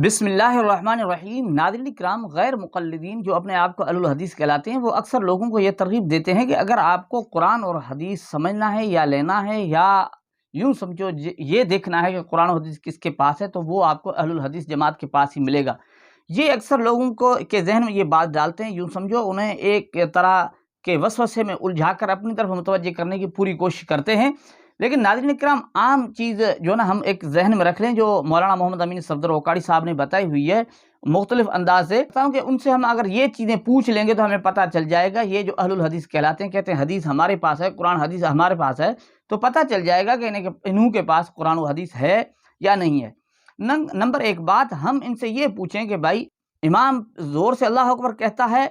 बिस्मिल्लाहिर्रहमानिर्रहीम। नाज़रीन इकराम, गैर मुक़ल्लिदीन जो अपने आप को अहलुल हदीस कहलाते हैं, वो अक्सर लोगों को ये तरग़ीब देते हैं कि अगर आपको कुरान और हदीस समझना है या लेना है, या यूँ समझो ये देखना है कि कुरान और हदीस किसके पास है, तो वो आपको अहलुल हदीस जमात के पास ही मिलेगा। ये अक्सर लोगों को के ज़हन में ये बात डालते हैं, यूँ समझो उन्हें एक तरह के वसवसे में उलझा कर अपनी तरफ मुतवज्जे करने की पूरी कोशिश करते हैं। लेकिन नाज़रीन इकराम, आम चीज़ जो ना हम एक ज़हन में रख लें, जो मौलाना मोहम्मद अमीन सफदर ओकाड़ी साहब ने बताई हुई है मुख्तलिफ अंदाज से, कि उनसे हम अगर ये चीज़ें पूछ लेंगे तो हमें पता चल जाएगा। ये जो अहलुल हदीस कहलाते हैं, कहते हैं हदीस हमारे पास है, कुरान हदीस हमारे पास है, तो पता चल जाएगा कि इन्हों के पास कुरान व हदीस है या नहीं है। नंबर एक बात, हम इनसे ये पूछें कि भाई, इमाम ज़ोर से अल्लाह अकबर कहता है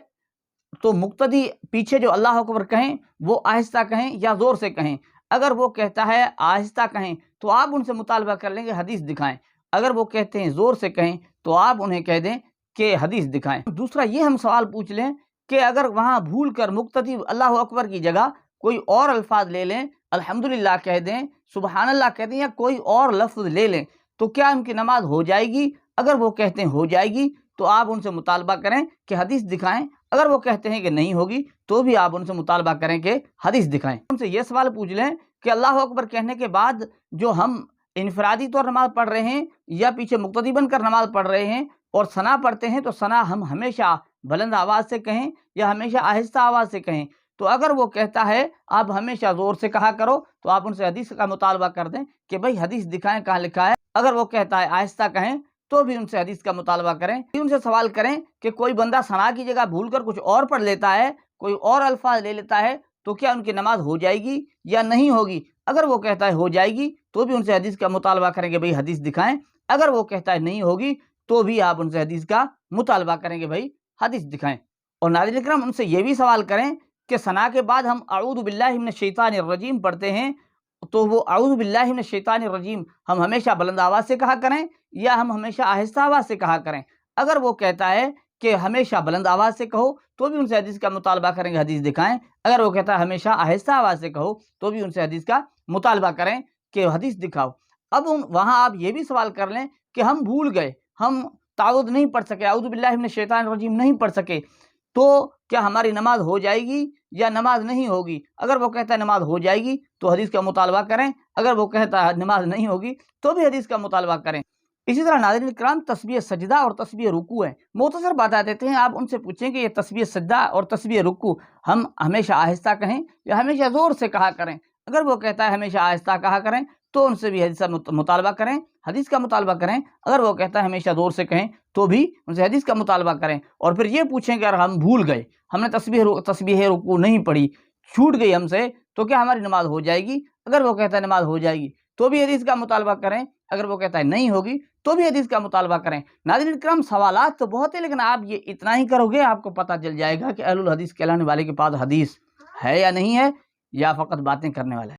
तो मुक्तदी पीछे जो अल्लाह अकबर कहें वो आहिस्ता कहें या ज़ोर से कहें? अगर वो कहता है आहिस्ता कहें तो आप उनसे मुतालबा कर लेंगे हदीस दिखाएं। अगर वो कहते हैं ज़ोर से कहें तो आप उन्हें कह दें कि हदीस दिखाएं। दूसरा ये हम सवाल पूछ लें कि अगर वहाँ भूल कर मुक्तदी अल्लाह अकबर की जगह कोई और अल्फाज ले लें, अल्हम्दुलिल्लाह कह दें, सुबहानल्लाह कह दें, या कोई और लफ्ज़ ले लें, तो क्या उनकी नमाज हो जाएगी? अगर वो कहते हैं हो जाएगी तो आप उनसे मुतालबा करें कि हदीस दिखाएं। अगर वो कहते हैं कि नहीं होगी तो भी आप उनसे मुतालबा करें कि हदीस दिखाएं। उनसे ये सवाल पूछ लें कि अल्लाह अकबर कहने के बाद जो हम इनफरादी तौर नमाज पढ़ रहे हैं या पीछे मुक्तदी बनकर नमाज पढ़ रहे हैं और सना पढ़ते हैं, तो सना हम हमेशा बुलंद आवाज़ से कहें या हमेशा आहिस्ता आवाज़ से कहें? तो अगर वो कहता है आप हमेशा ज़ोर से कहा करो, तो आप उनसे हदीस का मुतालबा कर दें कि भाई हदीस दिखाएं, कहाँ लिखा है। अगर वो कहता है आहिस्ता कहें, तो भी उनसे हदीस का मुतालबा करें। उनसे सवाल करें कि कोई बंदा सना की जगह भूलकर कुछ और पढ़ लेता है, कोई और अल्फाज ले लेता है, तो क्या उनकी नमाज हो जाएगी या नहीं होगी? अगर वो कहता है हो जाएगी तो भी उनसे हदीस का मुतालबा करेंगे, भाई हदीस दिखाएं। अगर वो कहता है नहीं होगी तो भी आप उनसे हदीस का मुतालबा करेंगे, भाई हदीस दिखाएं। और नाज़रीन इकराम, उनसे ये भी सवाल करें कि सना के बाद हम अऊज़ु बिल्लाहि मिनश शैतानिर रजीम पढ़ते हैं, तो वो अऊज़ु बिल्लाहि मिनश शैतानिर रजीम हम हमेशा बुलंद आवाज़ से कहा करें या हम हमेशा आहिस्ता आवाज़ से कहा करें? अगर वो कहता है कि हमेशा बुलंद आवाज़ से कहो, तो भी उनसे हदीस का मुतालबा करेंगे, हदीस दिखाएं। अगर वो कहता है हमेशा आहिस्ता आवाज़ से कहो, तो भी उनसे हदीस का मुतालबा करें कि हदीस दिखाओ। अब वहाँ आप ये भी सवाल कर लें कि हम भूल गए, हम ताउज़ नहीं पढ़ सके, अऊज़ु बिल्लाहि मिनश शैतानिर रजीम नहीं पढ़ सके, तो क्या हमारी नमाज हो जाएगी या नमाज नहीं होगी? अगर वो कहता है नमाज हो जाएगी तो हदीस का मुतालबा करें। अगर वो कहता है नमाज नहीं होगी तो भी हदीस का मुतालबा करें। इसी तरह नाज़रीन इकराम, तस्बीह सजदा और तस्बीह रुकू है। मुख्तसर बता देते हैं, आप उनसे पूछें कि ये तस्बीह सजदा और तस्बीह रुकू हम हमेशा आहिस्ता कहें या हमेशा ज़ोर से कहा करें? अगर वो कहता है हमेशा आहिस्ता कहा करें, तो उनसे भी हदीस का मुतालबा करें, हदीस का मुतालबा करें। अगर वो कहता है हमेशा ज़ोर से कहें, तो भी उनसे हदीस का मुतालबा करें। और फिर ये पूछें कि अगर हम भूल गए, हमने तस्बीह रुकू नहीं पढ़ी, छूट गई हमसे, तो क्या हमारी नमाज हो जाएगी? अगर वो कहता है नमाज हो जाएगी, तो भी हदीस का मुतालबा करें। अगर वो कहता है नहीं होगी, तो भी हदीस का मुतालबा करें। नाज़रीन इकराम, सवालात तो बहुत है, लेकिन आप ये इतना ही करोगे, आपको पता चल जाएगा कि अहलुल हदीस कहलाने वाले के पास हदीस है या नहीं है, या फ़कत बातें करने वाला है।